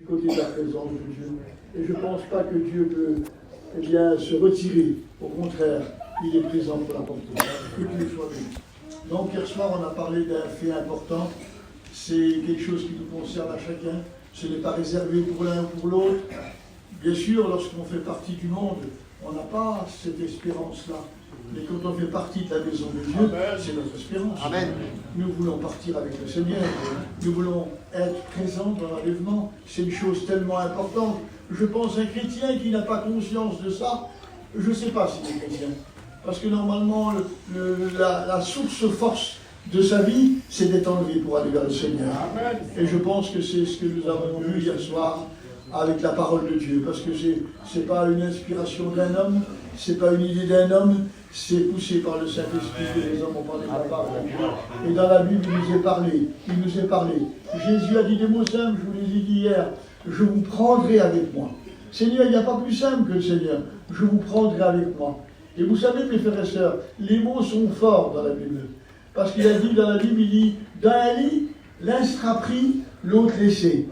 côté de la présence de Dieu. Et je ne pense pas que Dieu peut se retirer. Au contraire, il est présent pour l'apporter. Que Dieu soit béni. Donc hier soir, on a parlé d'un fait important. C'est quelque chose qui nous concerne à chacun. Ce n'est pas réservé pour l'un ou pour l'autre. Bien sûr, lorsqu'on fait partie du monde, on n'a pas cette espérance-là. Mais quand on fait partie de la maison de Dieu, c'est notre espérance. Amen. Nous voulons partir avec le Seigneur. Nous voulons être présents dans l'enlèvement. C'est une chose tellement importante. Je pense qu'un chrétien qui n'a pas conscience de ça, je ne sais pas s'il est chrétien. Parce que normalement, la source force de sa vie, c'est d'être enlevé pour aller vers le Seigneur. Amen. Et je pense que c'est ce que nous avons vu hier soir avec la parole de Dieu. Parce que ce n'est pas une inspiration d'un homme, ce n'est pas une idée d'un homme, c'est poussé par le Saint-Esprit que les hommes ont parlé de la parole de Dieu. Et dans la Bible, il nous est parlé. Jésus a dit des mots simples, je vous les ai dit hier, je vous prendrai avec moi. Seigneur, il n'y a pas plus simple que le Seigneur, je vous prendrai avec moi. Et vous savez, mes frères et sœurs, les mots sont forts dans la Bible. Parce qu'il a dit dans la Bible, il dit, dans un lit, l'un sera pris, l'autre laissé.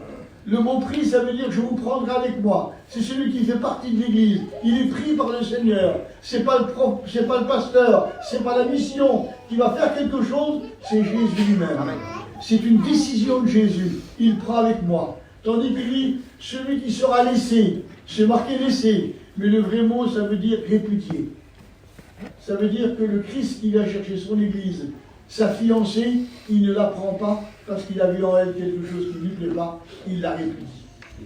Le mot pris, ça veut dire je vous prendrai avec moi. C'est celui qui fait partie de l'Église. Il est pris par le Seigneur. C'est pas le pasteur, c'est pas la mission qui va faire quelque chose, c'est Jésus lui-même. C'est une décision de Jésus. Il prend avec moi. Tandis qu'il dit, celui qui sera laissé, c'est marqué laissé. Mais le vrai mot, ça veut dire répudié. Ça veut dire que le Christ qui vient chercher son Église, sa fiancée, il ne la prend pas parce qu'il a vu en elle quelque chose qui ne lui plaît pas, il la répudie.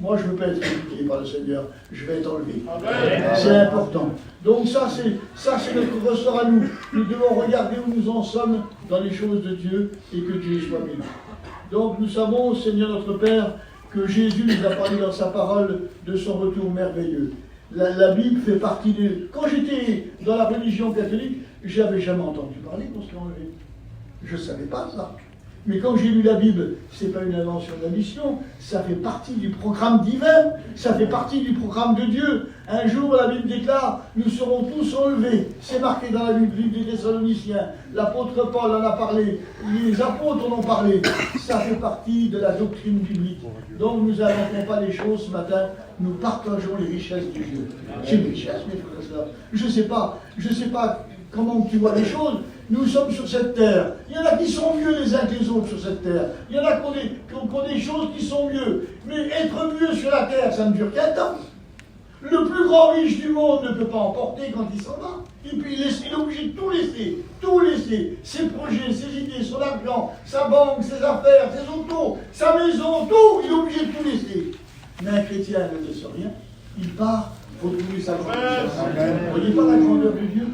Moi, je ne veux pas être répudié par le Seigneur, je vais être enlevé. C'est important. Donc ça, c'est notre ressort à nous. Nous devons regarder où nous en sommes dans les choses de Dieu et que Dieu soit béni. Donc nous savons, Seigneur notre Père, que Jésus nous a parlé dans sa parole de son retour merveilleux. La Bible fait partie de... Quand j'étais dans la religion catholique, je n'avais jamais entendu parler qu'on se l'enlevait. Je ne savais pas ça. Mais quand j'ai lu la Bible, ce n'est pas une invention de la mission, ça fait partie du programme divin, ça fait partie du programme de Dieu. Un jour, la Bible déclare, nous serons tous enlevés. C'est marqué dans la Bible des Thessaloniciens. L'apôtre Paul en a parlé, les apôtres en ont parlé. Ça fait partie de la doctrine biblique. Donc nous n'inventons pas les choses ce matin, nous partageons les richesses de Dieu. C'est une richesse, mes frères et sœurs. Je ne sais pas comment tu vois les choses. Nous sommes sur cette terre. Il y en a qui sont mieux les uns que les autres sur cette terre. Il y en a qui ont des choses qui sont mieux. Mais être mieux sur la terre, ça ne dure qu'un temps. Le plus grand riche du monde ne peut pas emporter quand il s'en va. Et puis il est obligé de tout laisser. Ses projets, ses idées, son argent, sa banque, ses affaires, ses autos, sa maison, tout. Il est obligé de tout laisser. Mais un chrétien ne laisse rien. Il part retrouver sa grandeur. Vous ne voyez pas la grandeur de Dieu?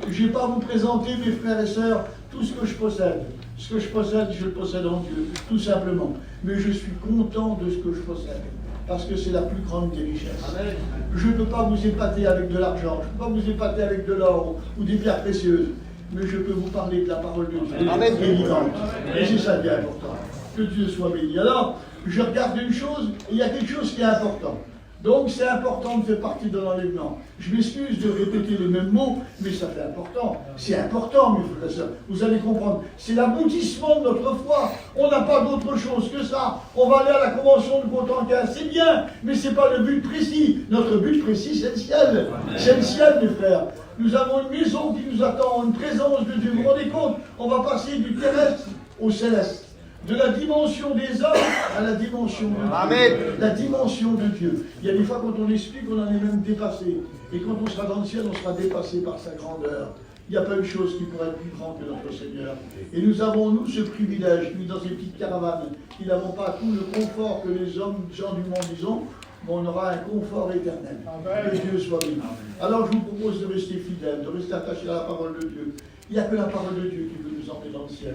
Je n'ai pas à vous présenter, mes frères et sœurs, tout ce que je possède. Ce que je possède, je le possède en Dieu, tout simplement. Mais je suis content de ce que je possède, parce que c'est la plus grande des richesses. Amen. Je ne peux pas vous épater avec de l'argent, je ne peux pas vous épater avec de l'or ou des pierres précieuses, mais je peux vous parler de la parole de Dieu, qui est vivante. Et c'est ça qui est important. Que Dieu soit béni. Alors, je regarde une chose, et il y a quelque chose qui est important. Donc c'est important de faire partie de l'enlèvement. Je m'excuse de répéter les mêmes mots, mais ça fait important. C'est important, mes frères et sœurs. Vous allez comprendre. C'est l'aboutissement de notre foi. On n'a pas d'autre chose que ça. On va aller à la convention de Contentin, c'est bien, mais ce n'est pas le but précis. Notre but précis, c'est le ciel. C'est le ciel, mes frères. Nous avons une maison qui nous attend, une présence de Dieu. Vous vous rendez compte? On va passer du terrestre au céleste. De la dimension des hommes à la dimension de Dieu. Amen. La dimension de Dieu. Il y a des fois quand on explique, on en est même dépassé. Et quand on sera dans le ciel, on sera dépassé par sa grandeur. Il n'y a pas une chose qui pourrait être plus grande que notre Seigneur. Et nous avons, nous, ce privilège, nous, dans ces petites caravanes, qui n'avons pas tout le confort que les hommes, gens du monde, disons, mais on aura un confort éternel. Amen. Que Dieu soit béni. Alors je vous propose de rester fidèles, de rester attachés à la parole de Dieu. Il n'y a que la parole de Dieu qui peut nous emmener dans le ciel.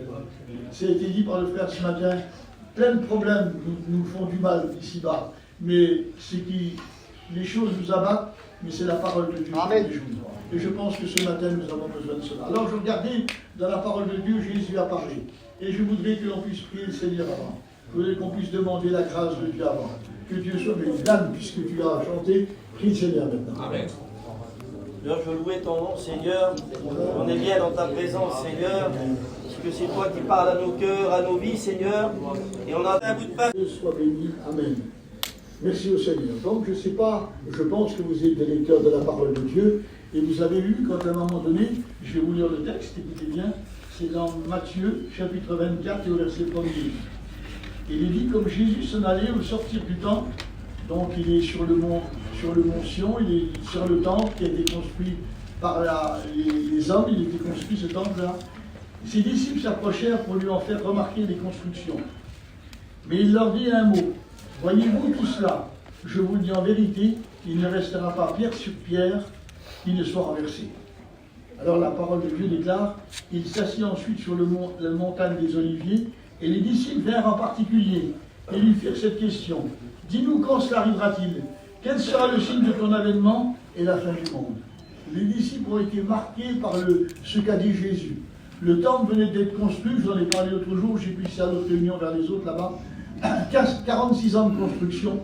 Ça a été dit par le frère ce matin, plein de problèmes nous font du mal ici-bas, mais c'est qui les choses nous abattent, mais c'est la parole de Dieu qui les joue. Et je pense que ce matin, nous avons besoin de cela. Alors je regardais, dans la parole de Dieu, Jésus a parlé. Et je voudrais que l'on puisse prier le Seigneur avant. Je voudrais qu'on puisse demander la grâce de Dieu avant. Que Dieu soit béni. Dan, puisque tu as chanté, prie le Seigneur maintenant. Amen. Seigneur, je louer ton nom, Seigneur. On est bien dans ta présence, Seigneur. que c'est toi qui parles à nos cœurs, à nos vies, Seigneur. Et on a un bout de pain. Dieu soit béni. Amen. Merci au Seigneur. Donc, je ne sais pas, je pense que vous êtes des lecteurs de la parole de Dieu, et vous avez lu, quand à un moment donné, je vais vous lire le texte, écoutez bien, c'est dans Matthieu, chapitre 24, et au verset 1er. Il est dit, comme Jésus s'en allait au sortir du temple, donc il est sur le mont Sion, il est sur le temple qui a été construit par les hommes, il a été construit ce temple-là. Ses disciples s'approchèrent pour lui en faire remarquer les constructions. Mais il leur dit un mot. Voyez-vous tout cela? Je vous le dis en vérité, il ne restera pas pierre sur pierre qui ne soit renversé. Alors la parole de Dieu déclare, il s'assit ensuite sur la montagne des Oliviers, et les disciples vinrent en particulier et lui firent cette question. Dis-nous quand cela arrivera-t-il? Quel sera le signe de ton avènement et la fin du monde? Les disciples ont été marqués par ce qu'a dit Jésus. Le temple venait d'être construit, je vous en ai parlé l'autre jour, j'ai pris ça à notre réunion vers les autres là-bas. 46 ans de construction.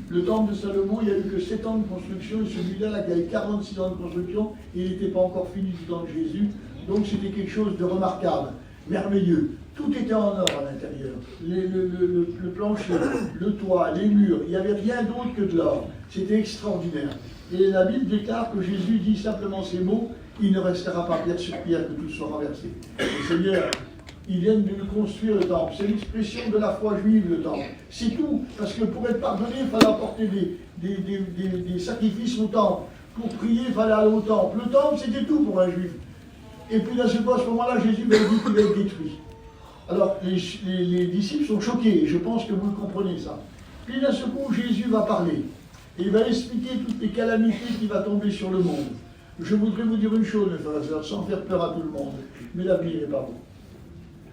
Le temple de Salomon, il n'y a eu que 7 ans de construction, et celui-là, là, il y a eu 46 ans de construction, et il n'était pas encore fini du temps de Jésus. Donc c'était quelque chose de remarquable, merveilleux. Tout était en or à l'intérieur. Le plancher, le toit, les murs, il n'y avait rien d'autre que de l'or. C'était extraordinaire. Et la Bible déclare que Jésus dit simplement ces mots, il ne restera pas pierre sur pierre que tout soit renversé. Le Seigneur, ils viennent de construire le temple. C'est l'expression de la foi juive, le temple. C'est tout. Parce que pour être pardonné, il fallait apporter des sacrifices au temple. Pour prier, il fallait aller au temple. Le temple, c'était tout pour un juif. Et puis, à ce moment-là, Jésus va dire qu'il va être détruit. Alors, les disciples sont choqués. Je pense que vous le comprenez, ça. Puis, d'un seul coup, Jésus va parler. Et il va expliquer toutes les calamités qui vont tomber sur le monde. Je voudrais vous dire une chose, mes frères et sœurs, sans faire peur à tout le monde. Mais l'avenir n'est pas bon.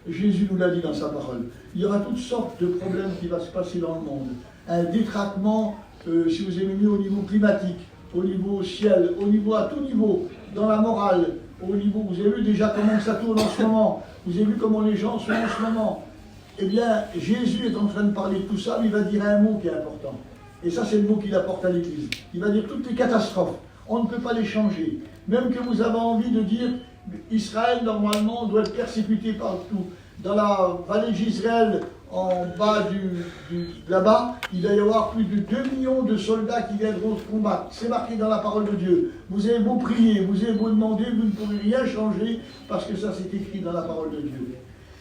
Jésus nous l'a dit dans sa parole. Il y aura toutes sortes de problèmes qui vont se passer dans le monde. Un détraquement, si vous aimez mieux, au niveau climatique, au niveau ciel, à tout niveau, dans la morale, au niveau, vous avez vu déjà comment ça tourne en ce moment, vous avez vu comment les gens sont en ce moment. Eh bien, Jésus est en train de parler de tout ça, mais il va dire un mot qui est important. Et ça, c'est le mot qu'il apporte à l'Église. Il va dire toutes les catastrophes. On ne peut pas les changer. Même que vous avez envie de dire, Israël, normalement, doit être persécuté partout. Dans la vallée d'Israël, en bas là-bas, il va y avoir plus de 2 millions de soldats qui viendront se combattre. C'est marqué dans la parole de Dieu. Vous avez beau prier, vous avez beau demander, vous ne pourrez rien changer, parce que ça, c'est écrit dans la parole de Dieu.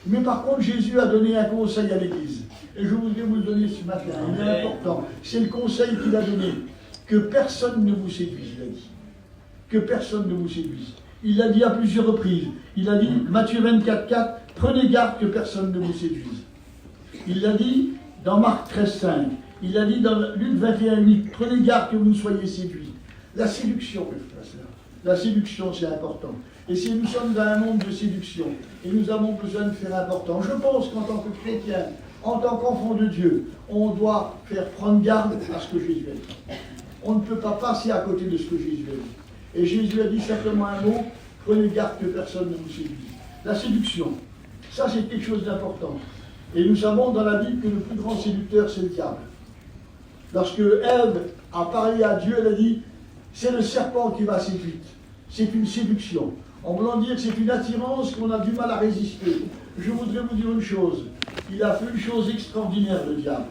Mais par contre, Jésus a donné un conseil à l'Église. Et je voudrais vous le donner ce matin. Il est important. C'est le conseil qu'il a donné. Que personne ne vous séduise, il a dit. Que personne ne vous séduise. Il l'a dit à plusieurs reprises. Il a dit, Matthieu 24, 4, prenez garde que personne ne vous séduise. Il l'a dit dans Marc 13, 5. Il l'a dit dans Luc 21, 8, prenez garde que vous ne soyez séduits. La séduction, mes frères et sœurs. La séduction, c'est important. Et si nous sommes dans un monde de séduction, et nous avons besoin de faire important, je pense qu'en tant que chrétien, en tant qu'enfant de Dieu, on doit faire prendre garde à ce que Jésus a dit. On ne peut pas passer à côté de ce que Jésus a dit. Et Jésus a dit simplement un mot, prenez garde que personne ne vous séduise. La séduction, ça c'est quelque chose d'important. Et nous savons dans la Bible que le plus grand séducteur, c'est le diable. Lorsque Ève a parlé à Dieu, elle a dit, c'est le serpent qui m'a séduite. C'est une séduction. En voulant dire que c'est une attirance qu'on a du mal à résister. Je voudrais vous dire une chose. Il a fait une chose extraordinaire, le diable.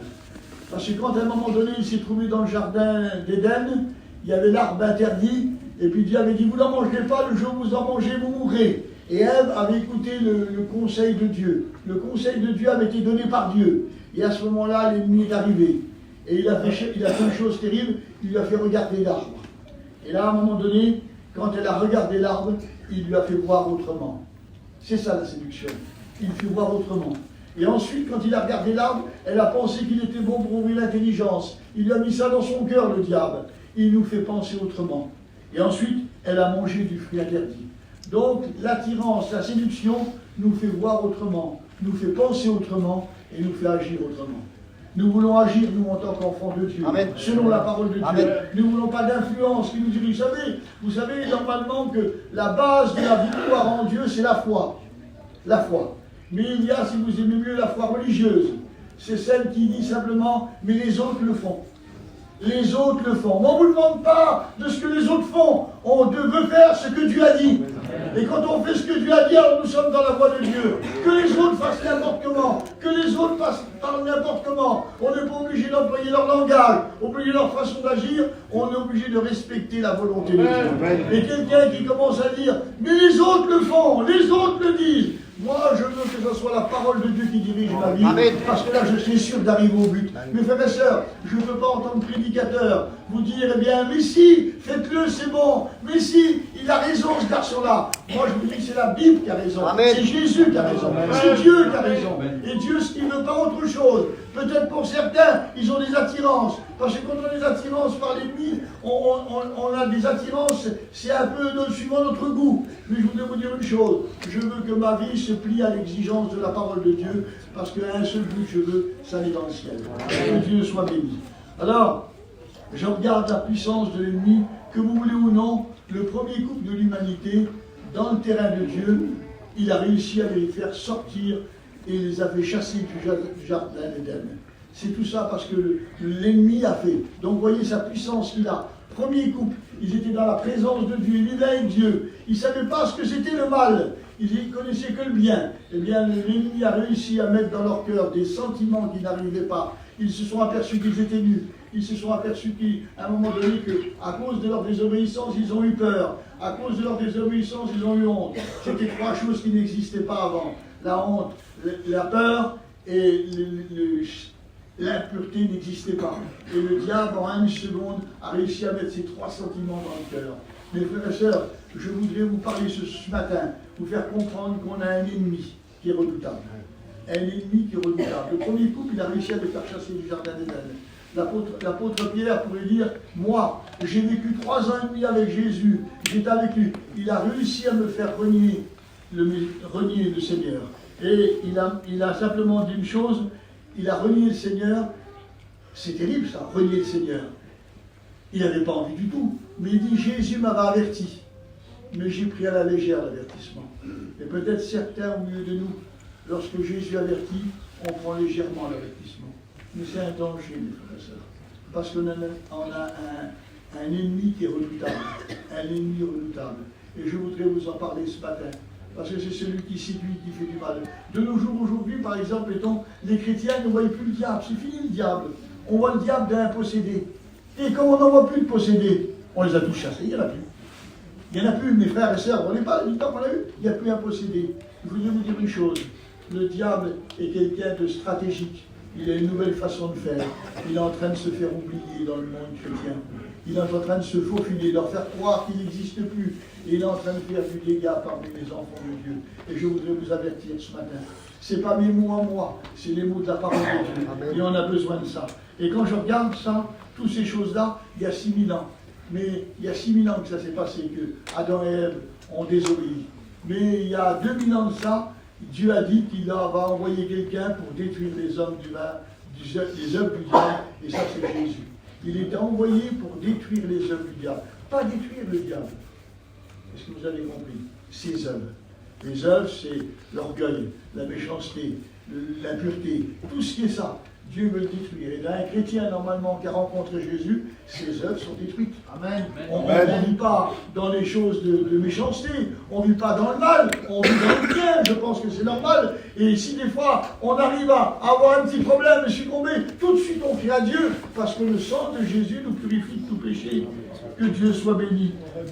Parce que quand à un moment donné, il s'est trouvé dans le jardin d'Éden, il y avait l'arbre interdit, et puis Dieu avait dit, vous n'en mangerez pas, le jour où vous en mangez, vous mourrez. Et Ève avait écouté le conseil de Dieu. Le conseil de Dieu avait été donné par Dieu. Et à ce moment-là, l'ennemi est arrivé. Et il a fait une chose terrible, il lui a fait regarder l'arbre. Et là, à un moment donné, quand elle a regardé l'arbre, il lui a fait voir autrement. C'est ça la séduction. Il fait voir autrement. Et ensuite, quand il a regardé l'arbre, elle a pensé qu'il était bon pour ouvrir l'intelligence. Il lui a mis ça dans son cœur, le diable. Il nous fait penser autrement. Et ensuite, elle a mangé du fruit interdit. Donc, l'attirance, la séduction nous fait voir autrement, nous fait penser autrement et nous fait agir autrement. Nous voulons agir, nous, en tant qu'enfants de Dieu, Amen. Selon la parole de Dieu. Amen. Nous ne voulons pas d'influence qui nous dirige. Vous savez normalement que la base de la victoire en Dieu, c'est la foi. La foi. Mais il y a, si vous aimez mieux, la foi religieuse. C'est celle qui dit simplement, mais les autres le font. les autres le font. Mais on ne vous demande pas de ce que les autres font. On veut faire ce que Dieu a dit. Et quand on fait ce que Dieu a dit, alors nous sommes dans la voie de Dieu. Que les autres fassent n'importe comment, que les autres parlent n'importe comment. On n'est pas obligé d'employer leur langage, obligé leur façon d'agir. On est obligé de respecter la volonté de Dieu. Et quelqu'un qui commence à dire, mais les autres le font, les autres le disent. Moi, je veux que ce soit la parole de Dieu qui dirige ma vie, parce que là, je suis sûr d'arriver au but. Mes frères et sœurs, je ne veux pas entendre prédicateur vous dire, eh bien, mais si, faites-le, c'est bon. Mais si, il a raison, ce garçon-là. Moi, je vous dis que c'est la Bible qui a raison. C'est Jésus qui a raison. C'est Dieu qui a raison. Et Dieu, ce qu'il ne veut pas autre chose. Peut-être pour certains, ils ont des attirances. Parce que quand on a des attirances par l'ennemi, on a des attirances, c'est un peu suivant notre goût. Mais je voudrais vous dire une chose, je veux que ma vie se plie à l'exigence de la parole de Dieu, parce qu'un seul but je veux, ça aller dans le ciel. Que Dieu soit béni. Alors, je regarde la puissance de l'ennemi, que vous voulez ou non, le premier couple de l'humanité, dans le terrain de Dieu, il a réussi à les faire sortir et les a fait chasser du jardin d'Éden. C'est tout ça parce que l'ennemi a fait. Donc voyez sa puissance qu'il a. Premier couple, ils étaient dans la présence de Dieu, ils étaient avec Dieu. Ils ne savaient pas ce que c'était le mal. Ils ne connaissaient que le bien. Eh bien, l'ennemi a réussi à mettre dans leur cœur des sentiments qui n'arrivaient pas. Ils se sont aperçus qu'ils étaient nus. Ils se sont aperçus qu'à un moment donné, qu'à cause de leur désobéissance, ils ont eu peur. À cause de leur désobéissance, ils ont eu honte. C'était trois choses qui n'existaient pas avant. La honte, la peur et l'impureté n'existait pas. Et le diable, en une seconde, a réussi à mettre ces trois sentiments dans le cœur. Mes frères et sœurs, je voudrais vous parler ce matin, vous faire comprendre qu'on a un ennemi qui est redoutable. Un ennemi qui est redoutable. Le premier couple, il a réussi à les faire chasser du jardin d'Éden. L'apôtre Pierre pourrait dire, moi, j'ai vécu 3 ans et demi avec Jésus, j'étais avec lui. Il a réussi à me faire renier le Seigneur. Et il a simplement dit une chose, il a renié le Seigneur. C'est terrible ça, renier le Seigneur. Il n'avait pas envie du tout. Mais il dit, Jésus m'avait averti. Mais j'ai pris à la légère l'avertissement. Et peut-être certains au milieu de nous, lorsque Jésus avertit, on prend légèrement l'avertissement. Mais c'est un danger, mes frères et sœurs. Parce qu'on a un ennemi qui est redoutable. Un ennemi redoutable. Et je voudrais vous en parler ce matin. Parce que c'est celui qui séduit, qui fait du mal. De nos jours, aujourd'hui, par exemple, les chrétiens ne voient plus le diable. C'est fini le diable. On voit le diable d'un possédé. Et comme on n'en voit plus de possédés, on les a tous chassés, il n'y en a plus. Il n'y en a plus, mes frères et sœurs. On n'est pas du temps qu'on a eu, il n'y a plus un possédé. Je voudrais vous dire une chose. Le diable est quelqu'un de stratégique. Il a une nouvelle façon de faire. Il est en train de se faire oublier dans le monde chrétien. Il est en train de se faufiler, leur faire croire qu'il n'existe plus. Et il est en train de faire du dégât parmi les enfants de Dieu. Et je voudrais vous avertir ce matin. Ce n'est pas mes mots à moi, c'est les mots de la parole de Dieu. Et on a besoin de ça. Et quand je regarde ça, toutes ces choses-là, il y a 6000 ans. Mais il y a 6000 ans que ça s'est passé, que Adam et Ève ont désobéi. Mais il y a 2000 ans de ça, Dieu a dit qu'il va envoyer quelqu'un pour détruire les hommes les œuvres du diable, et ça c'est Jésus. Il est envoyé pour détruire les œuvres du diable. Pas détruire le diable. Est-ce que vous avez compris? Ses œuvres. Les œuvres, c'est l'orgueil, la méchanceté, l'impureté, tout ce qui est ça. Dieu veut le détruire. Et là, un chrétien, normalement, qui a rencontré Jésus, ses œuvres sont détruites. Amen. On ne vit pas dans les choses de méchanceté, on ne vit pas dans le mal, on vit dans le bien. Je pense que c'est normal. Et si des fois, on arrive à avoir un petit problème et succomber, tout de suite, on crie à Dieu, parce que le sang de Jésus nous purifie de tout péché. Que Dieu soit béni.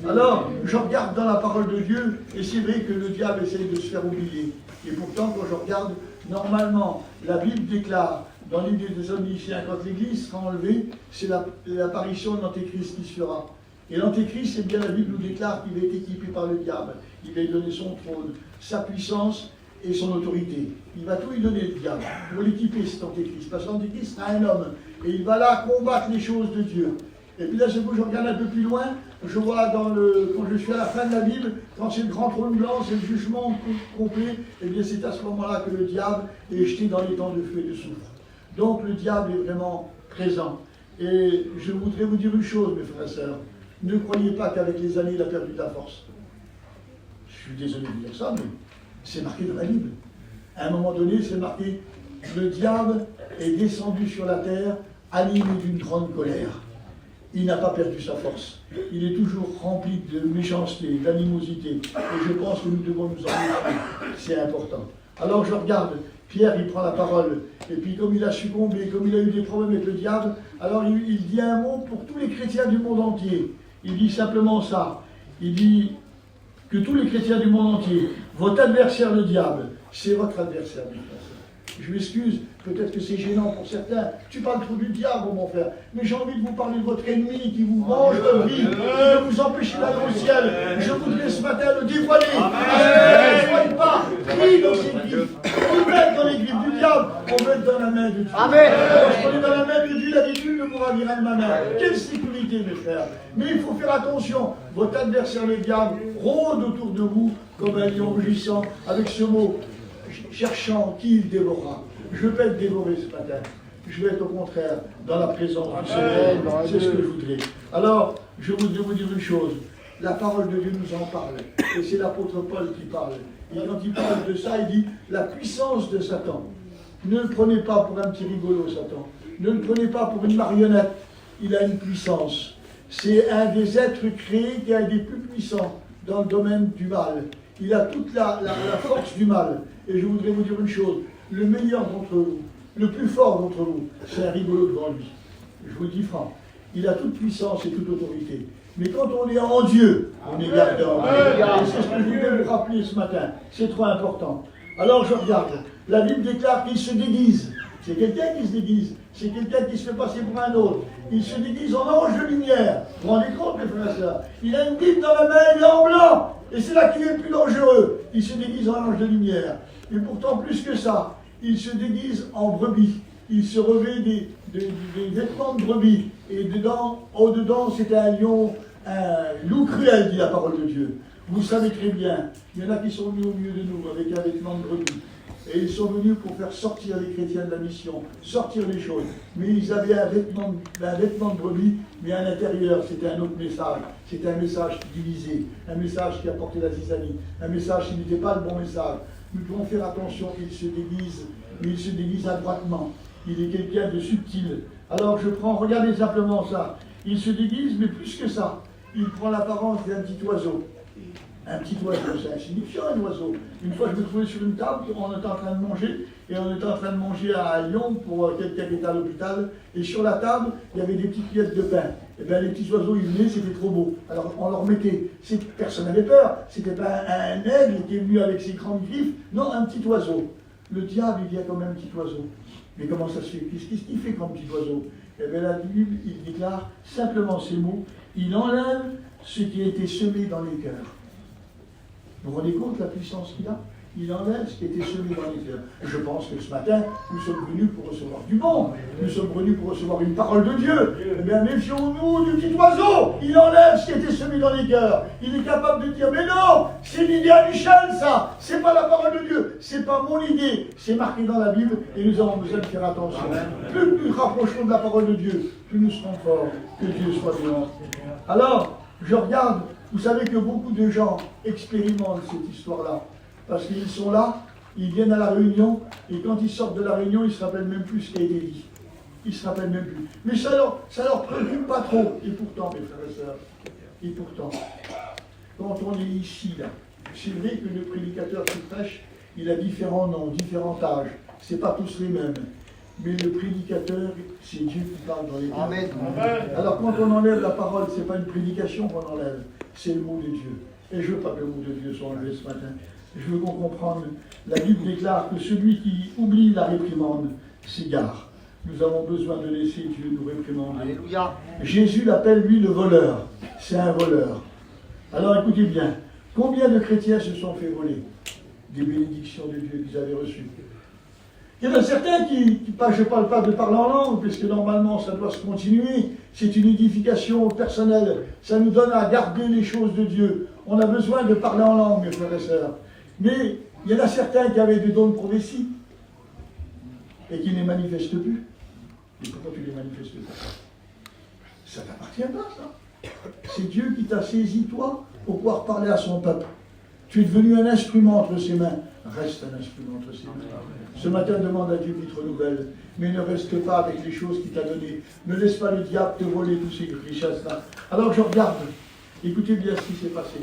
Alors, je regarde dans la parole de Dieu, et c'est vrai que le diable essaye de se faire oublier. Et pourtant, quand je regarde, normalement, la Bible déclare, dans l'idée des Thessaloniciens, quand l'Église sera enlevée, c'est l'apparition de l'Antéchrist qui se fera. Et l'Antéchrist, c'est bien la Bible nous déclare qu'il va être équipé par le diable. Il va lui donner son trône, sa puissance et son autorité. Il va tout lui donner, le diable, pour l'équiper, cet Antéchrist. Parce que l'Antéchrist sera un homme, et il va là combattre les choses de Dieu. Et puis là, c'est que je regarde un peu plus loin, je vois quand je suis à la fin de la Bible, quand c'est le grand trône blanc, c'est le jugement complet, et bien c'est à ce moment-là que le diable est jeté dans les temps de feu et de soufre. Donc le diable est vraiment présent. Et je voudrais vous dire une chose, mes frères et sœurs, ne croyez pas qu'avec les années, il a perdu de la force. Je suis désolé de dire ça, mais c'est marqué dans la Bible. À un moment donné, c'est marqué, le diable est descendu sur la terre, animé d'une grande colère. il n'a pas perdu sa force. Il est toujours rempli de méchanceté, d'animosité. Et je pense que nous devons nous en méfier. C'est important. Alors je regarde, Pierre, il prend la parole. Et puis comme il a succombé, comme il a eu des problèmes avec le diable, alors il dit un mot pour tous les chrétiens du monde entier. Il dit simplement ça. Il dit que tous les chrétiens du monde entier, votre adversaire le diable, c'est votre adversaire, mes frères. Je m'excuse, peut-être que c'est gênant pour certains. Tu parles trop du diable, mon frère. Mais j'ai envie de vous parler de votre ennemi qui vous mange votre vie, qui veut vous empêcher d'aller au ciel. Je voudrais ce matin le dévoiler. Ne soyez pas pris dans ses griffes. On veut être dans les griffes du diable, on veut être dans la main de Dieu. Lorsqu'on est dans la main de Dieu, la vie ne pourra venir de ma main. Quelle sécurité, mes frères. Mais il faut faire attention. Votre adversaire, le diable, rôde autour de vous comme un lion rugissant, avec ce mot, cherchant qui il dévorera. Je vais être dévoré ce matin. Je vais être au contraire dans la présence du Seigneur. C'est ce que je voudrais. Alors, je voudrais vous dire une chose. La parole de Dieu nous en parle. Et c'est l'apôtre Paul qui parle. Et quand il parle de ça, il dit la puissance de Satan. Ne le prenez pas pour un petit rigolo, Satan. Ne le prenez pas pour une marionnette. Il a une puissance. C'est un des êtres créés qui a des plus puissants dans le domaine du mal. Il a toute la force du mal. Et je voudrais vous dire une chose, le meilleur d'entre vous, le plus fort d'entre vous, c'est un rigolo devant lui. Je vous le dis franc, il a toute puissance et toute autorité. Mais quand on est en Dieu, on est gardé en Dieu. Et c'est ce que je voulais vous rappeler ce matin, c'est trop important. Alors je regarde, la Bible déclare qu'il se déguise. C'est quelqu'un qui se déguise, c'est quelqu'un qui se fait passer pour un autre. Il se déguise en ange de lumière. Vous vous rendez compte, mes frères et sœurs? Il a une Bible dans la main, il est en blanc. Et c'est là qu'il est le plus dangereux. Il se déguise en ange de lumière. Et pourtant, plus que ça, il se déguise en brebis. Il se revêt des vêtements de brebis. Et dedans, au-dedans, c'était un lion, un loup cruel, dit la parole de Dieu. Vous savez très bien, il y en a qui sont venus au milieu de nous avec un vêtement de brebis. Et ils sont venus pour faire sortir les chrétiens de la mission, sortir les choses. Mais ils avaient un vêtement de brebis, mais à l'intérieur, c'était un autre message. C'était un message qui divisait, un message qui apportait la zizanie, un message qui n'était pas le bon message. Nous devons faire attention qu'il se déguise, mais il se déguise adroitement. Il est quelqu'un de subtil. Alors regardez simplement ça. Il se déguise, mais plus que ça. Il prend l'apparence d'un petit oiseau. Un petit oiseau, c'est insignifiant, un oiseau. Une fois, je me trouvais sur une table, on était en train de manger, et on était en train de manger à Lyon pour quelqu'un qui était à l'hôpital, et sur la table, il y avait des petites cuillettes de pain. Et bien, les petits oiseaux, ils venaient, c'était trop beau. Alors, on leur mettait, personne n'avait peur, c'était pas un aigle qui est venu avec ses grandes griffes, non, un petit oiseau. Le diable, il vient comme un petit oiseau. Mais comment ça se fait? Qu'est-ce qu'il fait comme petit oiseau? Et bien, la Bible, il déclare simplement ces mots, il enlève ce qui a été semé dans les cœurs. Vous vous rendez compte de la puissance qu'il a? Il enlève ce qui était semé dans les cœurs. Je pense que ce matin, nous sommes venus pour recevoir du bon. Nous sommes venus pour recevoir une parole de Dieu. Eh bien, méfions-nous du petit oiseau. Il enlève ce qui était semé dans les cœurs. Il est capable de dire, mais non, c'est l'idée à Michel, ça. C'est pas la parole de Dieu. C'est pas mon idée. C'est marqué dans la Bible et nous avons besoin de faire attention. Plus nous nous rapprochons de la parole de Dieu, plus nous serons forts. Que Dieu soit béni. Alors, je regarde. Vous savez que beaucoup de gens expérimentent cette histoire-là, parce qu'ils sont là, ils viennent à la réunion, et quand ils sortent de la réunion, ils ne se rappellent même plus ce qui a été dit. Ils ne se rappellent même plus. Mais ça leur préoccupe pas trop. Et pourtant, mes frères et sœurs, et pourtant, quand on est ici, là, c'est vrai que le prédicateur qui prêche, il a différents noms, différents âges. Ce n'est pas tous les mêmes. Mais le prédicateur, c'est Dieu qui parle dans les cœurs. Amen. Alors quand on enlève la parole, ce n'est pas une prédication qu'on enlève, c'est le mot de Dieu. Et je ne veux pas que le mot de Dieu soit enlevé ce matin. Je veux qu'on comprenne. La Bible déclare que celui qui oublie la réprimande s'égare. Nous avons besoin de laisser Dieu nous réprimander. Alléluia. Jésus l'appelle lui le voleur. C'est un voleur. Alors écoutez bien, combien de chrétiens se sont fait voler des bénédictions de Dieu qu'ils avaient reçues? Il y en a certains je ne parle pas de parler en langue, puisque normalement ça doit se continuer. C'est une édification personnelle. Ça nous donne à garder les choses de Dieu. On a besoin de parler en langue, mes frères et sœurs. Mais il y en a certains qui avaient des dons de prophétie et qui ne les manifestent plus. Et pourquoi tu ne les manifestes pas? Ça ne t'appartient pas, ça. C'est Dieu qui t'a saisi, toi, pour pouvoir parler à son peuple. Tu es devenu un instrument entre ses mains. reste un instrument entre ses mains. Ce matin, demande à Dieu qu'il te renouvelle, mais ne reste pas avec les choses qu'il t'a données. Ne laisse pas le diable te voler toutes ces richesses-là. Alors je regarde, écoutez bien ce qui s'est passé.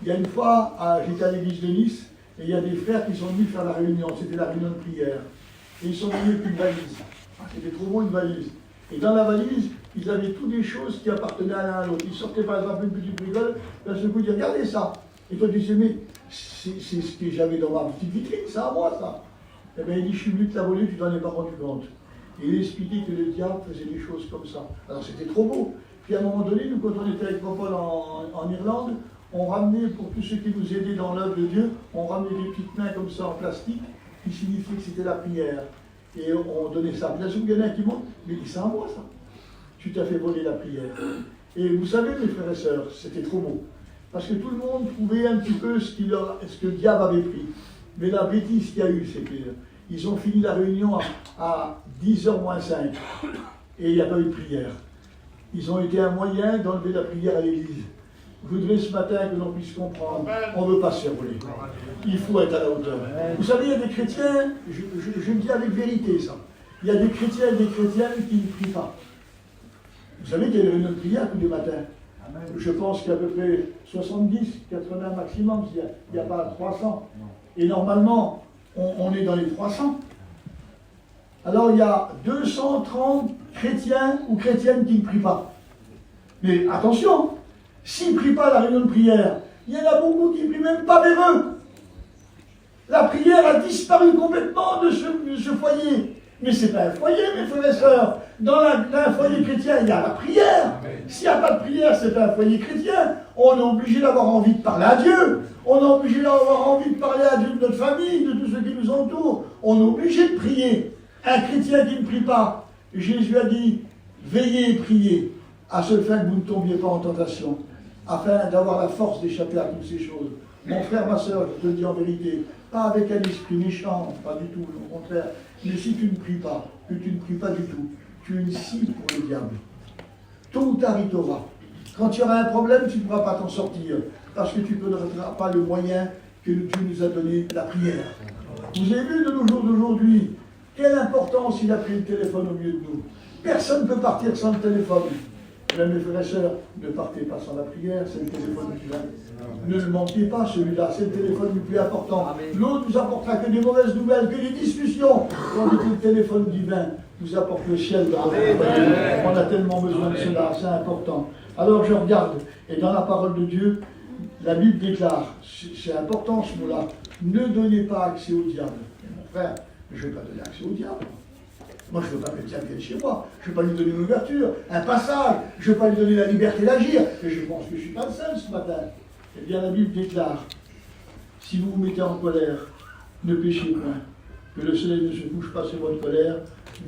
Il y a une fois, j'étais à l'église de Nice, et il y a des frères qui sont venus faire la réunion, c'était la réunion de prière. Et ils sont venus avec une valise. C'était trop bon, une valise. Et dans la valise, ils avaient toutes des choses qui appartenaient à l'un à l'autre. Ils sortaient par exemple une petite bricole, d'un seul coup, ils disaient, regardez ça. Et toi, tu disais, mais c'est ce que j'avais dans ma petite vitrine, c'est à moi ça. Eh bien, il dit, je suis venu te la voler, tu t'en es pas rendu compte. Et il expliquait que le diable faisait des choses comme ça. Alors c'était trop beau. Puis à un moment donné, nous, quand on était avec Paul en Irlande, on ramenait, pour tous ceux qui nous aidaient dans l'œuvre de Dieu, on ramenait des petites mains comme ça en plastique, qui signifiait que c'était la prière. Et on donnait ça. Bien sûr, il y en a un qui monte, mais il dit, c'est à moi ça. Tu t'as fait voler la prière. Et vous savez, mes frères et sœurs, c'était trop beau. Parce que tout le monde trouvait un petit peu ce que le diable avait pris. Mais la bêtise qu'il y a eu, c'est qu'ils ont fini la réunion à 10h moins 5. Et il n'y a pas eu de prière. Ils ont été un moyen d'enlever la prière à l'église. Je voudrais ce matin que l'on puisse comprendre, on ne veut pas se faire voler. Il faut être à la hauteur. Vous savez, il y a des chrétiens, je le dis avec vérité ça, il y a des chrétiens et des chrétiennes qui ne prient pas. Vous savez qu'il y a des réunions de prière tous les matins. Je pense qu'il y a à peu près 70, 80 maximum, il n'y a pas 300. Et normalement, on est dans les 300. Alors il y a 230 chrétiens ou chrétiennes qui ne prient pas. Mais attention, s'ils ne prient pas à la réunion de prière, il y en a beaucoup qui ne prient même pas vers eux. La prière a disparu complètement de ce foyer. Mais ce n'est pas un foyer, mes frères et sœurs. Dans un foyer chrétien, il y a la prière. S'il n'y a pas de prière, ce n'est pas un foyer chrétien. On est obligé d'avoir envie de parler à Dieu. On est obligé d'avoir envie de parler à Dieu de notre famille, de tous ceux qui nous entourent. On est obligé de prier. Un chrétien qui ne prie pas, Jésus a dit, veillez et priez, à ce fin que vous ne tombiez pas en tentation, afin d'avoir la force d'échapper à toutes ces choses. Mon frère, ma soeur, je te le dis en vérité, pas avec un esprit méchant, pas du tout, au contraire. Mais si tu ne pries pas, que tu ne pries pas du tout, tu es une cible pour le diable. Tôt ou tard, il t'aura. Quand tu auras un problème, tu ne pourras pas t'en sortir, parce que tu ne connaîtras pas le moyen que Dieu nous a donné, la prière. Vous avez vu de nos jours d'aujourd'hui, quelle importance il a pris le téléphone au milieu de nous. Personne ne peut partir sans le téléphone. Mes frères et sœurs, ne partez pas sans la prière, c'est le téléphone divin. Ne le manquez pas, celui-là, c'est le téléphone le plus important. L'autre nous apportera que des mauvaises nouvelles, que des discussions. Tandis que le téléphone divin nous apporte le ciel dans notre vie. On a tellement besoin de cela, c'est important. Alors je regarde, et dans la parole de Dieu, la Bible déclare, c'est important ce mot-là, ne donnez pas accès au diable. Et mon frère, je ne vais pas donner accès au diable. Moi, je ne veux pas mettre quelqu'un chez moi. Je ne veux pas lui donner une ouverture, un passage. Je ne veux pas lui donner la liberté d'agir. Et je pense que je ne suis pas le seul ce matin. Eh bien, la Bible déclare, si vous vous mettez en colère, ne péchez point. Que le soleil ne se couche pas sur votre colère.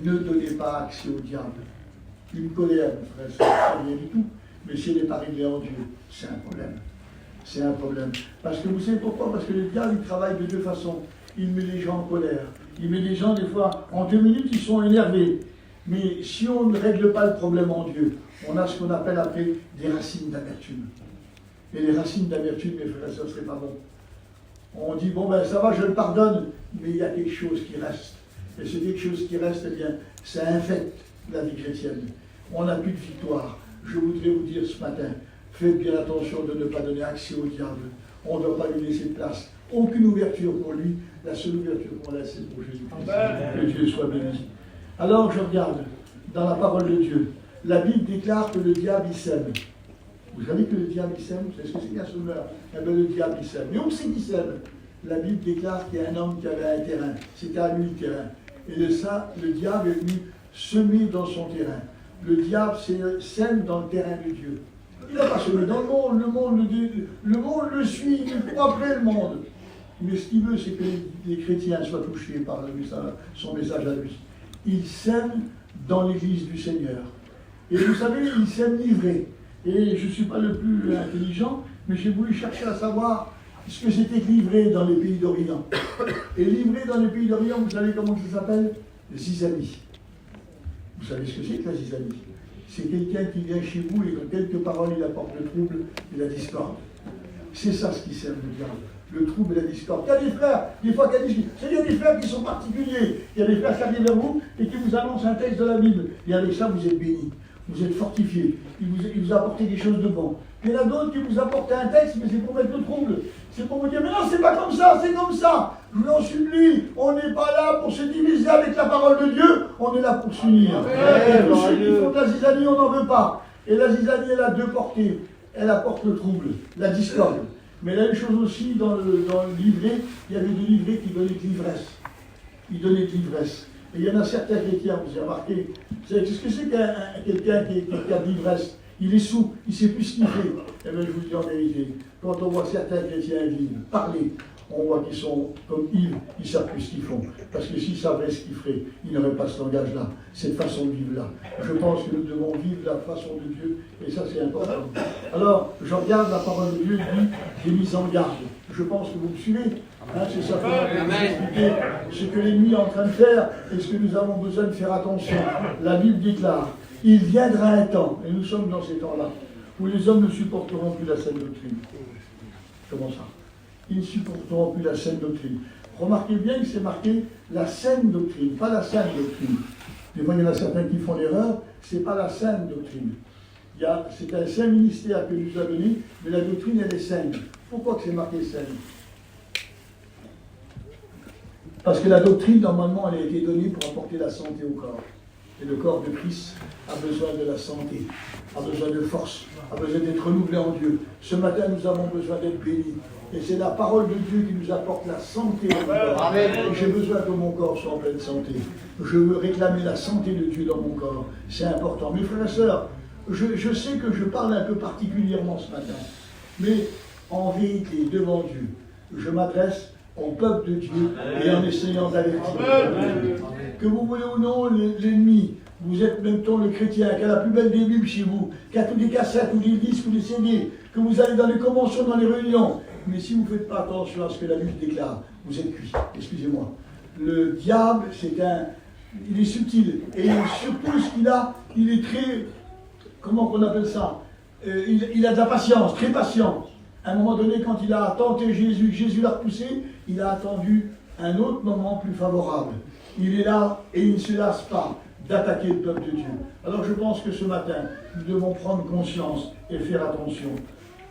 Ne donnez pas accès au diable. Une colère, mon frère, c'est rien du tout. Mais si elle n'est pas réglée en Dieu, c'est un problème. C'est un problème. Parce que vous savez pourquoi? Parce que le diable, il travaille de deux façons. Il met les gens en colère. Il met des gens, des fois, en 2 minutes, ils sont énervés. Mais si on ne règle pas le problème en Dieu, on a ce qu'on appelle après des racines d'amertume. Et les racines d'amertume, mes frères et sœurs, ce serait pas bon. On dit, bon ben ça va, je le pardonne, mais il y a quelque chose qui reste. Et c'est quelque chose qui reste, eh bien, c'est un fait de la vie chrétienne. On n'a plus de victoire. Je voudrais vous dire ce matin, faites bien attention de ne pas donner accès au diable. On ne doit pas lui laisser de place. Aucune ouverture pour lui. La seule ouverture qu'on laisse, c'est pour Jésus-Christ. Que Dieu soit béni. Alors je regarde dans la parole de Dieu. La Bible déclare que le diable il sème. Vous savez que le diable il sème? Vous savez ce que c'est qu'un semeur? Eh bien le diable il sème. Mais où c'est qu'il sème? La Bible déclare qu'il y a un homme qui avait un terrain. C'était à lui le terrain. Et le diable est venu semer dans son terrain. Le diable sème dans le terrain de Dieu. Il n'a pas semé dans le monde le suit, il court après le monde. Mais ce qu'il veut, c'est que les chrétiens soient touchés par son message à lui. Il sème dans l'église du Seigneur. Et vous savez, il sème livré. Et je ne suis pas le plus intelligent, mais j'ai voulu chercher à savoir ce que c'était que livré dans les pays d'Orient. Et livré dans les pays d'Orient, vous savez comment ça s'appelle? Zizanie. Vous savez ce que c'est que la zizanie? C'est quelqu'un qui vient chez vous et dans quelques paroles, il apporte le trouble et la discorde. C'est ça ce qui sert le diable. le trouble et la discorde. Il y a des frères, des fois, il y a des frères qui sont particuliers. Il y a des frères qui arrivent vers vous et qui vous annoncent un texte de la Bible. Et avec ça, vous êtes bénis, vous êtes fortifiés, il vous apporte quelque chose de bon. Il y en a d'autres qui vous apportent un texte, mais c'est pour mettre le trouble. C'est pour vous dire, mais non, c'est pas comme ça, c'est comme ça. Je vous en supplie, on n'est pas là pour se diviser avec la parole de Dieu, on est là pour s'unir. Et tous ceux qui font de la zizanie, on n'en veut pas. Et la zizanie, elle a deux portées. Elle apporte le trouble, la discorde. Mais la même chose aussi dans le livret, il y avait des livrets qui donnaient de l'ivresse. Ils donnaient de l'ivresse. Et il y en a certains chrétiens, vous avez remarqué, vous savez, qu'est-ce que c'est qu'un quelqu'un qui a de l'ivresse? Il est sous, il ne sait plus ce qu'il fait. Eh bien, je vous dis en vérité, quand on voit certains chrétiens vivre, parler, on voit qu'ils sont comme Yves, ils ne savent plus ce qu'ils font. Parce que s'ils savaient ce qu'ils feraient, ils n'auraient pas ce langage-là, cette façon de vivre-là. Je pense que nous devons vivre la façon de Dieu, et ça c'est important. Alors, je regarde la parole de Dieu, il dit, j'ai mis en garde. Je pense que vous me suivez. Hein, c'est ça pour vous expliquer ce que l'ennemi est en train de faire et ce que nous avons besoin de faire attention. La Bible déclare, il viendra un temps, et nous sommes dans ces temps-là, où les hommes ne supporteront plus la saine doctrine. Comment ça? Ils ne supporteront plus la saine doctrine. Remarquez bien que c'est marqué la saine doctrine, pas la saine doctrine. Des fois, il y en a certains qui font l'erreur, c'est pas la saine doctrine. C'est un saint ministère que nous a donné, mais la doctrine, elle est saine. Pourquoi que c'est marqué saine? Parce que la doctrine, normalement, elle a été donnée pour apporter la santé au corps. Et le corps de Christ a besoin de la santé, a besoin de force, a besoin d'être renouvelé en Dieu. Ce matin, nous avons besoin d'être bénis. Et c'est la parole de Dieu qui nous apporte la santé dans mon corps. Et j'ai besoin que mon corps soit en pleine santé. Je veux réclamer la santé de Dieu dans mon corps. C'est important. Mes frères et sœurs, je sais que je parle un peu particulièrement ce matin. Mais en vérité, devant Dieu, je m'adresse au peuple de Dieu et en essayant d'avertir le peuple de Dieu. Que vous voulez ou non, l'ennemi, vous êtes même temps le chrétien qui a la plus belle des Bibles chez vous, qui a tous les cassettes, ou les disques, ou les CD, que vous allez dans les conventions, dans les réunions. Mais si vous ne faites pas attention à ce que la Bible déclare, vous êtes cuit. Excusez-moi. Le diable, il est subtil. Et surtout, ce qu'il a, il est très, comment qu'on appelle ça? Il a de la patience, très patient. À un moment donné, quand il a tenté Jésus, Jésus l'a repoussé, il a attendu un autre moment plus favorable. Il est là et il ne se lasse pas d'attaquer le peuple de Dieu. Alors je pense que ce matin, nous devons prendre conscience et faire attention.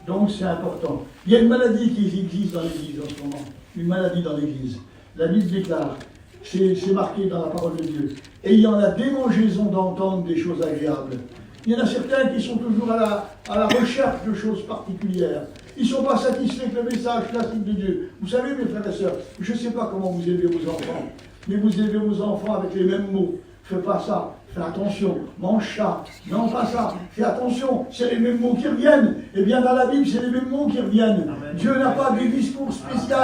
Donc c'est important. Il y a une maladie qui existe dans l'Église en ce moment. Une maladie dans l'Église. La Bible déclare, c'est marqué dans la parole de Dieu, ayant la démangeaison d'entendre des choses agréables. Il y en a certains qui sont toujours à la recherche de choses particulières. Ils ne sont pas satisfaits avec le message classique de Dieu. Vous savez, mes frères et sœurs, je ne sais pas comment vous élevez vos enfants, mais vous élevez vos enfants avec les mêmes mots. Fais pas ça, fais attention, mange ça, non pas ça, fais attention, c'est les mêmes mots qui reviennent. Eh bien dans la Bible, c'est les mêmes mots qui reviennent. Amen. Dieu n'a pas des discours spéciaux,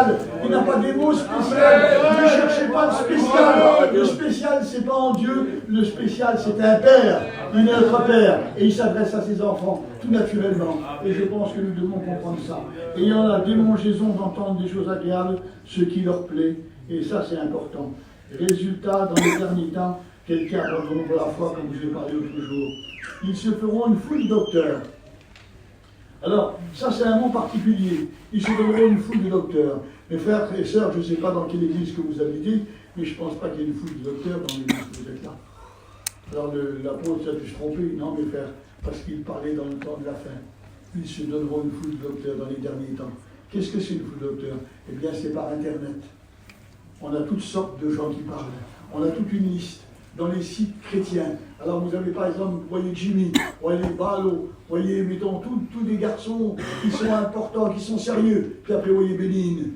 il n'a pas des mots spéciaux. Ne cherchez pas le spécial. Le spécial, c'est pas en Dieu, le spécial, c'est un père. Il est notre père et il s'adresse à ses enfants tout naturellement. Et je pense que nous devons comprendre ça. Ayant la démangeaison d'entendre des choses agréables, ce qui leur plaît, et ça c'est important. Résultat, dans les derniers temps, quelqu'un abandonnera la foi, comme je vous ai parlé l'autre jour. Ils se feront une foule de docteurs. Alors, ça c'est un mot particulier. Ils se donneront une foule de docteurs. Mes frères et sœurs, je ne sais pas dans quelle église que vous habitez, mais je ne pense pas qu'il y ait une foule de docteurs dans l'église que vous êtes là. Alors l'apôtre a pu se tromper, non mes frères, parce qu'il parlait dans le temps de la fin. Ils se donneront une foule de docteurs dans les derniers temps. Qu'est-ce que c'est une foule de docteurs? Eh bien c'est par Internet. On a toutes sortes de gens qui parlent. On a toute une liste dans les sites chrétiens. Alors vous avez par exemple, vous voyez Jimmy, vous voyez Balo, vous voyez, mettons, tous des garçons qui sont importants, qui sont sérieux. Puis après, vous voyez Béline.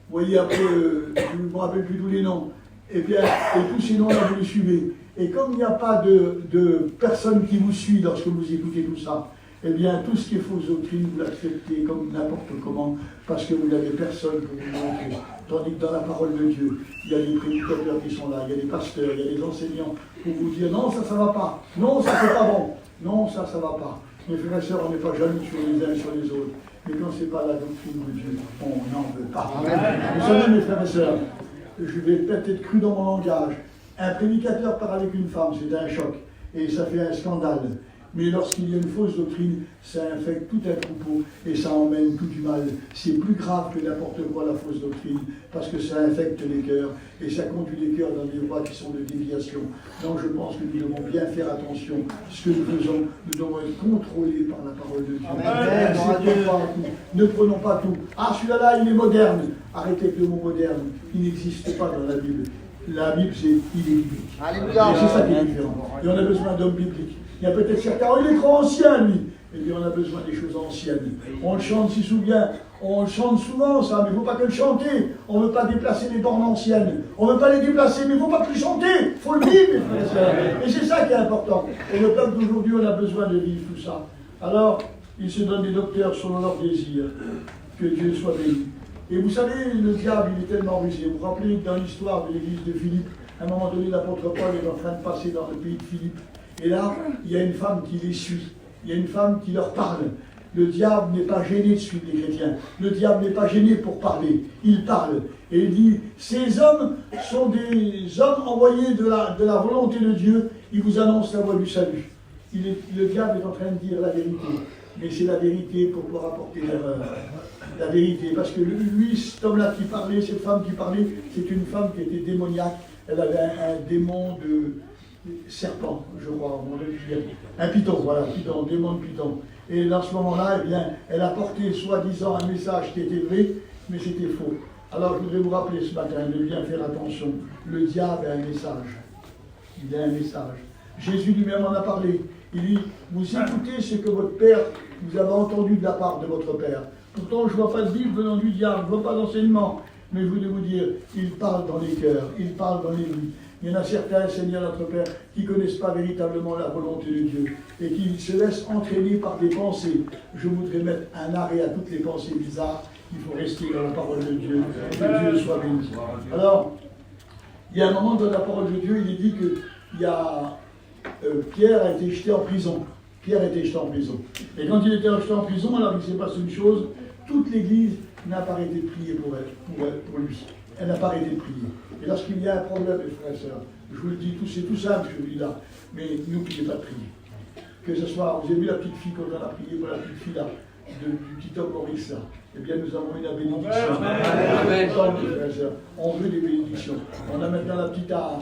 Vous voyez après, je ne me rappelle plus tous les noms. Et bien, et tous ces noms-là, vous les suivez. Et comme il n'y a pas de personne qui vous suit lorsque vous écoutez tout ça, eh bien, tout ce qui est fausse doctrine, vous l'acceptez comme n'importe comment, parce que vous n'avez personne que vous montrez. Tandis que dans la parole de Dieu, il y a des prédicateurs qui sont là, il y a des pasteurs, il y a des enseignants pour vous dire non, ça va pas, non, ça c'est pas bon, non, ça va pas. Mes frères et sœurs, on n'est pas jaloux sur les uns et sur les autres, mais quand c'est pas la doctrine de Dieu, on n'en veut pas. Vous savez, mes frères et sœurs, je vais peut-être être cru dans mon langage. Un prédicateur part avec une femme, c'est un choc, et ça fait un scandale. Mais lorsqu'il y a une fausse doctrine, ça infecte tout un troupeau et ça emmène tout du mal. C'est plus grave que n'importe quoi la fausse doctrine, parce que ça infecte les cœurs et ça conduit les cœurs dans des voies qui sont de déviation. Donc je pense que nous devons bien faire attention à ce que nous faisons. Nous devons être contrôlés par la parole de Dieu. Ne prenons pas tout. Ah, celui-là, il est moderne. Arrêtez avec le mot moderne. Il n'existe pas dans la Bible. La Bible, c'est il est biblique. Et c'est ça qui est différent. Et on a besoin d'hommes bibliques. Il y a peut-être certains, oh, il est trop ancien, lui. Eh bien, on a besoin des choses anciennes. On le chante si souvent, on le chante souvent, ça, mais il ne faut pas que le chanter. On ne veut pas déplacer les bornes anciennes. On ne veut pas les déplacer, mais il ne faut pas que le chanter. Il faut le vivre, mes frères et sœurs. Et c'est ça qui est important. Et le peuple d'aujourd'hui, on a besoin de vivre tout ça. Alors, ils se donnent des docteurs selon leurs désirs. Que Dieu soit béni. Et vous savez, le diable, il est tellement rusé. Vous vous rappelez que dans l'histoire de l'église de Philippe, à un moment donné, l'apôtre Paul est en train de passer dans le pays de Philippe. Et là, il y a une femme qui les suit. Il y a une femme qui leur parle. Le diable n'est pas gêné de suivre les chrétiens. Le diable n'est pas gêné pour parler. Il parle. Et il dit, ces hommes sont des hommes envoyés de la volonté de Dieu. Ils vous annoncent la voie du salut. Le diable est en train de dire la vérité. Mais c'est la vérité pour pouvoir apporter l'erreur. La vérité. Parce que lui, cet homme-là qui parlait, cette femme qui parlait, c'est une femme qui était démoniaque. Elle avait un démon de serpent, je crois, un python, voilà, python, démon de python. Et dans ce moment-là, eh bien, elle a porté soi-disant un message qui était vrai, mais c'était faux. Alors je voudrais vous rappeler ce matin de bien faire attention. Le diable a un message. Il a un message. Jésus lui-même en a parlé. Il dit, vous écoutez ce que votre Père, vous avez entendu de la part de votre Père. Pourtant, je ne vois pas de Bible venant du diable, je ne vois pas d'enseignement. Mais je voulais vous dire, il parle dans les cœurs, il parle dans les vies. Il y en a certains, Seigneur notre Père, qui ne connaissent pas véritablement la volonté de Dieu et qui se laissent entraîner par des pensées. Je voudrais mettre un arrêt à toutes les pensées bizarres. Il faut rester dans la parole de Dieu. Que Dieu soit béni. Alors, il y a un moment dans la parole de Dieu, il est dit que Pierre a été jeté en prison. Pierre a été jeté en prison. Et quand il était jeté en prison, alors il s'est passé une chose, toute l'Église n'a pas arrêté de prier pour lui. Elle n'a pas arrêté de prier. Et lorsqu'il y a un problème, mes frères et sœurs, je vous le dis, c'est tout simple, je vous le dis là, mais n'oubliez pas de prier. Que ce soit, vous avez vu la petite fille qu'on a prié pour la petite fille là, du petit homme Maurice là, eh bien nous avons eu la bénédiction. Amen. On veut des bénédictions. On a maintenant la petite à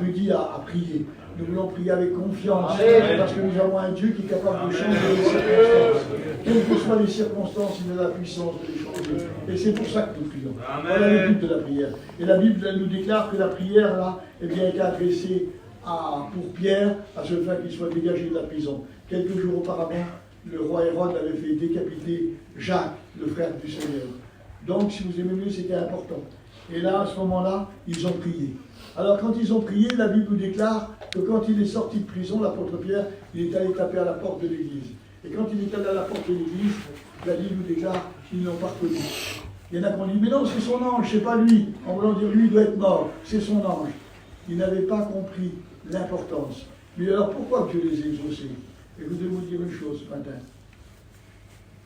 Rudy à prier. Nous voulons prier avec confiance, parce que nous avons un Dieu qui est capable de changer les circonstances. Quelles que soient les circonstances, il a la puissance de les changer. Et c'est pour ça que nous prions. Voilà le but de la prière. Et la Bible elle nous déclare que la prière, là, eh bien, est adressée pour Pierre, à ce fait qu'il soit dégagé de la prison. Quelques jours auparavant, le roi Hérode avait fait décapiter Jacques, le frère du Seigneur. Donc, si vous aimez mieux, c'était important. Et là, à ce moment-là, ils ont prié. Alors, quand ils ont prié, la Bible nous déclare que quand il est sorti de prison, l'apôtre Pierre, il est allé taper à la porte de l'église. Et quand il est allé à la porte de l'église, la Bible nous déclare qu'ils ne l'ont pas reconnu. Il y en a qui ont dit, mais non, c'est son ange, c'est pas lui. En voulant dire, lui, il doit être mort, c'est son ange. Ils n'avaient pas compris l'importance. Mais alors, pourquoi Dieu les a exaucés? Et je voudrais vous dire une chose ce matin.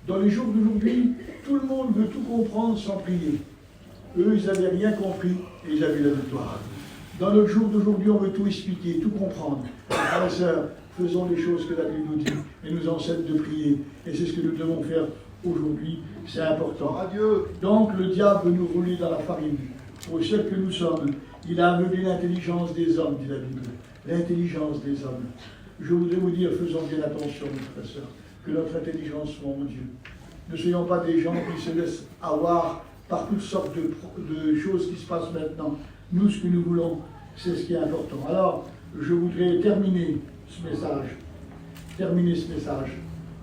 Dans les jours d'aujourd'hui, tout le monde veut tout comprendre sans prier. Eux, ils n'avaient rien compris et ils avaient la victoire. Dans notre jour d'aujourd'hui, on veut tout expliquer, tout comprendre. Frères et sœurs, faisons les choses que la Bible nous dit et nous enseigne de prier. Et c'est ce que nous devons faire aujourd'hui. C'est important. Adieu. Donc, le diable veut nous rouler dans la farine. Pour ceux que nous sommes, il a aveuglé l'intelligence des hommes, dit la Bible. L'intelligence des hommes. Je voudrais vous dire, faisons bien attention, mes frères et sœurs, que notre intelligence soit en Dieu. Ne soyons pas des gens qui se laissent avoir par toutes sortes de choses qui se passent maintenant. Nous, ce que nous voulons, c'est ce qui est important. Alors, je voudrais terminer ce message,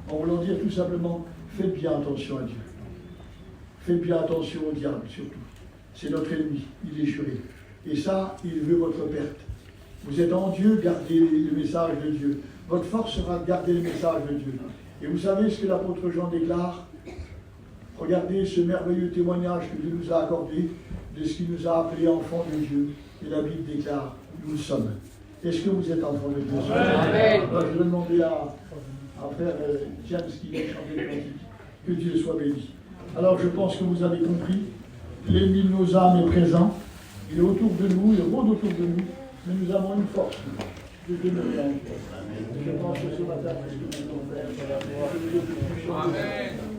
en voulant dire tout simplement, faites bien attention à Dieu. Faites bien attention au diable, surtout. C'est notre ennemi, il est juré. Et ça, il veut votre perte. Vous êtes en Dieu, gardez le message de Dieu. Votre force sera de garder le message de Dieu. Et vous savez ce que l'apôtre Jean déclare? Regardez ce merveilleux témoignage que Dieu nous a accordé de ce qu'il nous a appelés enfants de Dieu. Et la Bible déclare, nous le sommes. Est-ce que vous êtes enfants de Dieu? Amen. Alors, je vais demander à frère James qui vient chanter le cantique. Que Dieu soit béni. Alors je pense que vous avez compris. L'ennemi de nos âmes est présent. Il est autour de nous, il rôde autour de nous. Mais nous avons une force. de demeurer en paix. Je pense que ce matin, tout ce que nous devons faire, c'est la gloire de Dieu. Amen.